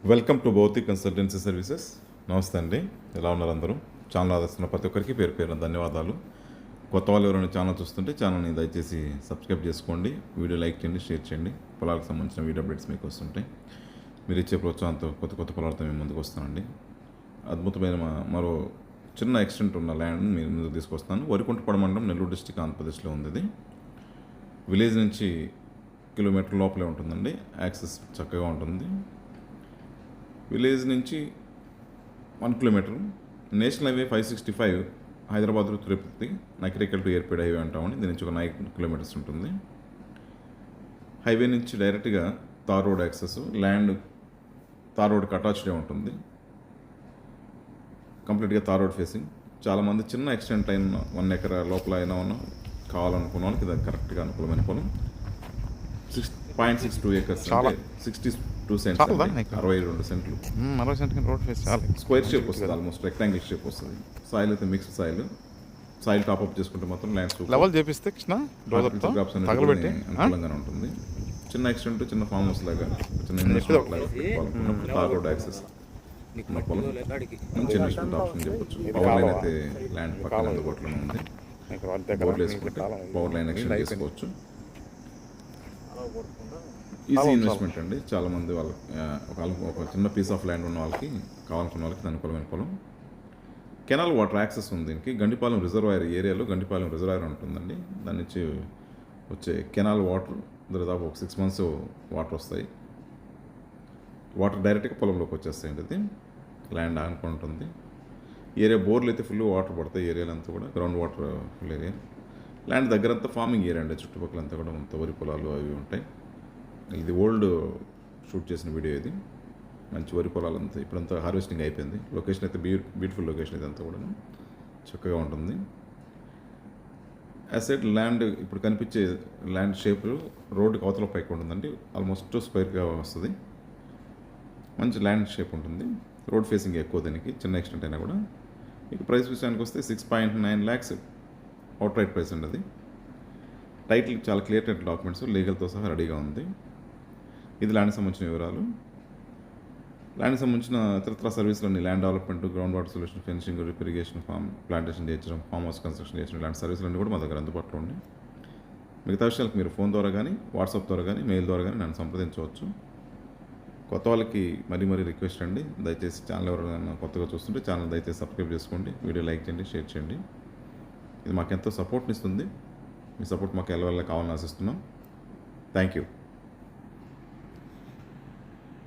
Welcome to Bhautik consultancy services. నమస్తే అండి, ఎలా ఉన్నారు అందరూ? ఛానల్ ఆదరిస్తున్న ప్రతి ఒక్కరికి పేరు పేరు ధన్యవాదాలు. కొత్త వాళ్ళు ఎవరైనా ఛానల్ చూస్తుంటే ఛానల్ని దయచేసి సబ్స్క్రైబ్ చేసుకోండి, వీడియో లైక్ చేయండి, షేర్ చేయండి. పొలాలకు సంబంధించిన వీడియో అప్డేట్స్ మీకు వస్తుంటాయి. మీరు ఇచ్చే ప్రోత్సాహంతో కొత్త కొత్త పొలాలతో మేము ముందుకు వస్తానండి. అద్భుతమైన మరో చిన్న ఎక్స్టెంట్ ఉన్న ల్యాండ్ మీరు ముందుకు తీసుకొస్తాను. వరికుంటపాడు మండలం, నెల్లూరు డిస్టిక్, ఆంధ్రప్రదేశ్లో ఉంది. ఇది విలేజ్ నుంచి కిలోమీటర్ లోపలే ఉంటుందండి. యాక్సెస్ చక్కగా ఉంటుంది. విలేజ్ నుంచి 1 kilometre. National highway 565 Hyderabad to Tirupati, Nakirekal to airport highway అంటామని. దీని నుంచి ఒక 9 కిలోమీటర్స్ ఉంటుంది. హైవే నుంచి డైరెక్ట్గా tar road access, land tar రోడ్కి అటాచ్డే ఉంటుంది. కంప్లీట్గా తార్ రోడ్ ఫేసింగ్. చాలామంది చిన్న ఎక్స్టెంట్ అయిన 1 ఎకరా లోపల అయినా కావాలనుకున్న వాళ్ళకి ఇది కరెక్ట్గా అనుకూలమైన పొలం. 6.62 acres, 62 cents, 62 సెంట్లు. 60 సెంట్లు రోడ్ ఫేస్ చాలా స్క్వేర్ షేప్ వస్తుంది, ఆల్మోస్ట్ రెక్టాంగిల్ షేప్ వస్తుంది. సాయిల్ అయితే మిక్స్డ్ సాయిల్ టాప్అప్ చేసుకుంటే మాత్రం ల్యాండ్స్ లెవెల్ చేపిస్తే కృష్ణ తగలబెట్టి అనుకూలంగానే ఉంటుంది. చిన్న ఎక్స్టెంట్, చిన్న ఫామ్ హౌస్ లాగా, చిన్న ఇన్వెస్ట్మెంట్ లాగా పెట్టుకోవాలనుకున్నప్పుడు తార్ రోడ్ యాక్సెస్ ఉన్న పొలం మంచి ఇన్వెస్ట్మెంట్ ఆప్షన్ చెప్పొచ్చు. పవర్ లైన్ అయితే ల్యాండ్ పక్కన అందుబాటులో ఉంది. బోర్లు వేసుకుంటే పవర్ లైన్ ఎక్స్టెండ్ చేసుకోవచ్చు. ఈజీ ఇన్వెస్ట్మెంట్ అండి. చాలామంది వాళ్ళకి ఒక చిన్న పీస్ ఆఫ్ ల్యాండ్ ఉన్న వాళ్ళకి, కావాలనుకున్న వాళ్ళకి అనుకూలమైన పొలం. కెనాల్ వాటర్ యాక్సెస్ ఉంది దీనికి. గండిపాలెం రిజర్వాయర్ ఏరియాలో గండిపాలెం రిజర్వాయర్ ఉంటుందండి. దాని నుంచి వచ్చే కెనాల్ వాటర్ దాదాపు ఒక 6 months వాటర్ వస్తాయి. వాటర్ డైరెక్ట్గా పొలంలోకి వచ్చేస్తాయండి. అది ల్యాండ్ ఆనుకొని ఉంటుంది. ఏరియా బోర్లు అయితే ఫుల్ వాటర్ పడతాయి. ఏరియాలో అంతా కూడా ground water full area. Land దగ్గరంతా ఫార్మింగ్ ఏరియా అండి. చుట్టుపక్కలంతా కూడా అంత వరి పొలాలు అవి ఉంటాయి. ఇది ఓల్డ్ షూట్ చేసిన వీడియో. ఇది మంచి వరి పొలాలంతా ఇప్పుడంతా హార్వెస్టింగ్ అయిపోయింది. లొకేషన్ అయితే బ్యూటిఫుల్ లొకేషన్. ఇదంతా కూడా చక్కగా ఉంటుంది. అసెట్ ల్యాండ్ ఇప్పుడు కనిపించే ల్యాండ్ షేప్ రోడ్డుకి అవతల పైకి ఉంటుందండి. ఆల్మోస్ట్ స్క్వేర్గా వస్తుంది. మంచి ల్యాండ్ షేప్ ఉంటుంది. రోడ్ ఫేసింగ్ ఎక్కువ దీనికి, చిన్న ఎక్స్టెంట్ అయినా కూడా. ఇక ప్రైస్ విషయానికి వస్తే 6.9 lakhs అవుట్ రైట్ ప్రైస్ అండి. అది టైటిల్ చాలా క్లియర్ కట్ డాక్యుమెంట్స్ లీగల్తో సహా రెడీగా ఉంది. ఇది ల్యాండ్కి సంబంధించిన వివరాలు. ల్యాండ్కి సంబంధించిన ఇతరత్ర సర్వీసులన్నీ land development, ground water solution, fencing, drip irrigation, plantation చేయడం, ఫామ్ హౌస్ కన్స్ట్రక్షన్ చేయడం, ఇలాంటి సర్వీసులన్నీ కూడా మా దగ్గర అందుబాటులో ఉన్నాయి. మిగతా విషయాలకు మీరు ఫోన్ ద్వారా కానీ, వాట్సాప్ ద్వారా కానీ, మెయిల్ ద్వారా కానీ నన్ను సంప్రదించవచ్చు. కొత్త వాళ్ళకి మరీ రిక్వెస్ట్ అండి, దయచేసి ఛానల్ ఎవరైనా కొత్తగా చూస్తుంటే ఛానల్ దయచేసి సబ్స్క్రైబ్ చేసుకోండి, వీడియో లైక్ చేయండి, షేర్ చేయండి. ఇది మాకు ఎంతో సపోర్ట్ని ఇస్తుంది. మీ సపోర్ట్ మాకు ఎలా కావాలని ఆశిస్తున్నాం. Thank you.